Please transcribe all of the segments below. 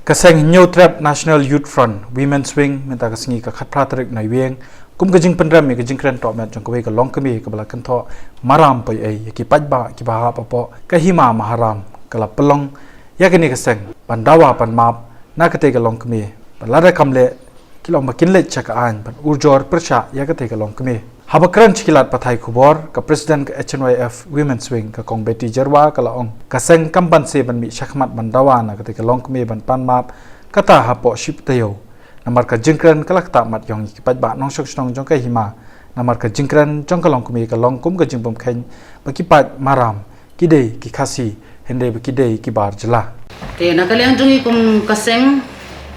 Kaseng New Trap National Youth Front Women's Wing minta kasengi ka khat pratrik nai weng kum ka jing pandram mi ka jing kren top met jong ka we ka long kami ka bala kan tho maram pai ai ki pajba ki ba pa po ka hima maharam kala pelong ya kini kaseng pandawa pan map na ka te ka long kami balada kamle kilong makin le chak an pan urjor persha ya ka te ka long kami habakran chikilat pathai khubor ka president ka HNYF Women's Wing ka kong beti jarwa kala ong kaseng kampan se ban mi shakmat bandawa na ka te ka long kami ban pan map kata hapo ship tayo namar ka jingkran kalak ta mat yong ki pajba nong shok snong jong ka hima namar ka jingkran jong ka long kumi ka long kum ka jingbom khen ba ki pat maram kidei ki khasi hende ba kidei ki bar jala te nakaliang jungi kum kaseng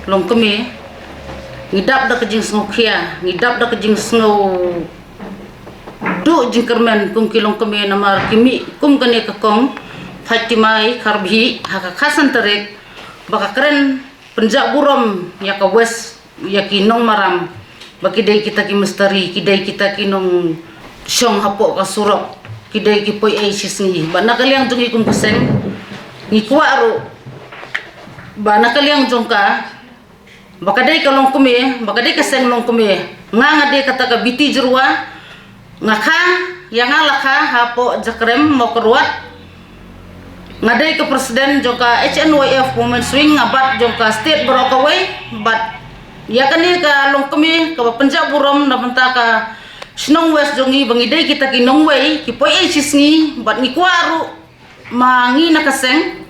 long kumi ngidap da ka jing snokia ngidap da ka jing snow do jingkermen kum kilong kami namar kimi kum kane ka kong Fatimai Karbhi haka khasan tarek baka keren penjak burom ya ka west ya ki nong maram baki dai kita ki misteri kidai kita ki nong syong hapo ka surok kidai ki poi ai sisngi bana kaliang jungi kum kuseng ni kuaru bana kaliang jongka baka dai ka long kumi baka dai ka seng long kumi nganga dai kata ka biti jurwa ngaka yang alaka hapo jakrem mau keruat ngadai ke presiden joka HNYF Women's Wing ngabat joka state Brokaway bat ya kani ka long kami ka penjak burom na benta ka Snong West jongi bangidai kita ki nongway ki poi sisngi bat ni kwaru mangi na kaseng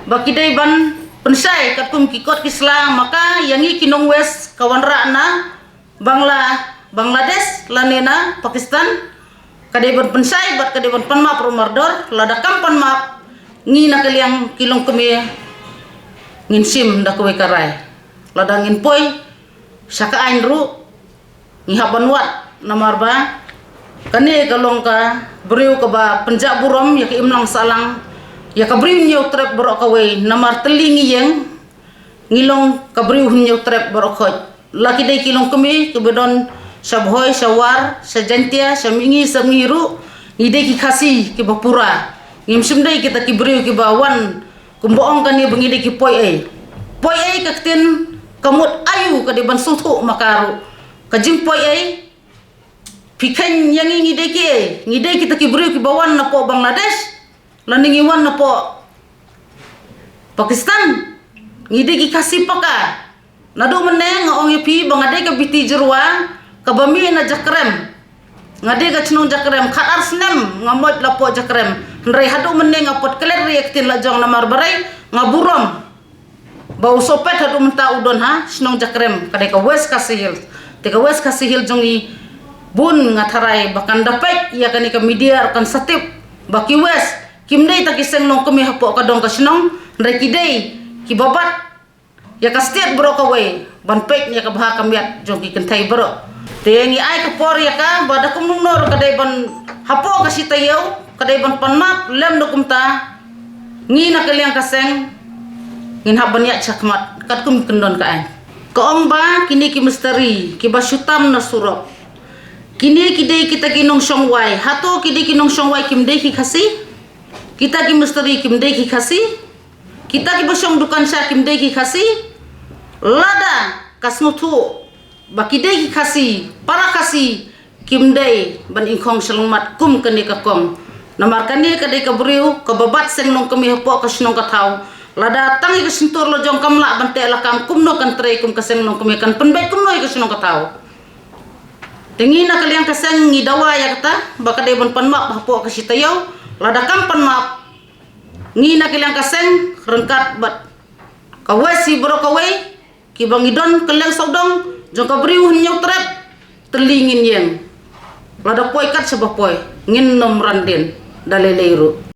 bakidai ban pensai katum ki kot kisla maka yangi ki Nong West kawanra na Bangladesh lanena Pakistan kadai ban pensai bat kadai ban panma promardor lada kampan map ngi nakaliang kilong kami ngin sim da kowe karai lada ngin poi saka ain ru ngi haban wat namarba kani kalong ka beriu ka ba penjak burom ya ki imlang salang ya ka beriu nyau trap borok kawe namar telingi yang ngilong ka beriu nyau trap borok khoj laki dai kilong kami kebedon sabhoy sawar sajantia samingi samiru ide ki khasi ki bapura ngimsim dai kita ki beriu ki bawan kumboong kan ni bangide ki poi ai kaktin kamut ayu ka de ban sutu makaru kajing poi ai pikan yang ngide ki ngide kita ki beriu ki bawan na po Bangladesh laningi wan na po Pakistan ngide ki khasi paka nadu meneng ngong pi bangade ka biti jerwa kabami na jakrem ngade ka chnong jakrem khatar snem ngamot lapo jakrem ndrai hadu meneng apot kler reaktin la jong namar barai ngaburom bau sopet hadu menta udon ha chnong jakrem kade ka west kasihil te ka west kasihil jongi bun ngatharai bakan dapat ya kani ka media kan satip baki west kimdei ta kiseng nong kami hapo ka dong ka chnong ndrai kidei ki babat ya ka state bro ka we ban pek ya ka bha kamiat jongi kentai bro tengi ai ka por ya ka bada kum nor kadai ban hapo ka sitayau kadai ban panmap lem dokum ta ngi na kaliang kaseng ngin haban ya chakmat kat kum kendon ka ai ko ong ba kini ki misteri ki ba syutam na surok kini kidai kita kinong songwai hato kidai kinong songwai kimdei ki khasi kita ki misteri kimdei ki khasi kita ki basong dukan sya kimdei ki khasi lada kasmutu bakidei ki khasi para khasi kimdei ban ingkhong selungmat kum kani ka kom namar kani kadai ka beriu ka babat seng nong kami hapo ka snong ka thau lada tangi ka sintur lo jong kamla bante lakam kum no kan trei kum ka seng nong kami kan penbai kum no ka snong ka thau tengi na kaliang ka seng ngidawa ya kata bakadai ban panmap hapo ka sitayau lada kam panmap ngi na kaliang ka seng rengkat bat ka wesi bro ka we ki bangidon keleng saudong jong ka beriu nyau trap terlingin yang lada poi kat sebab poi ngin nom randen daleleiro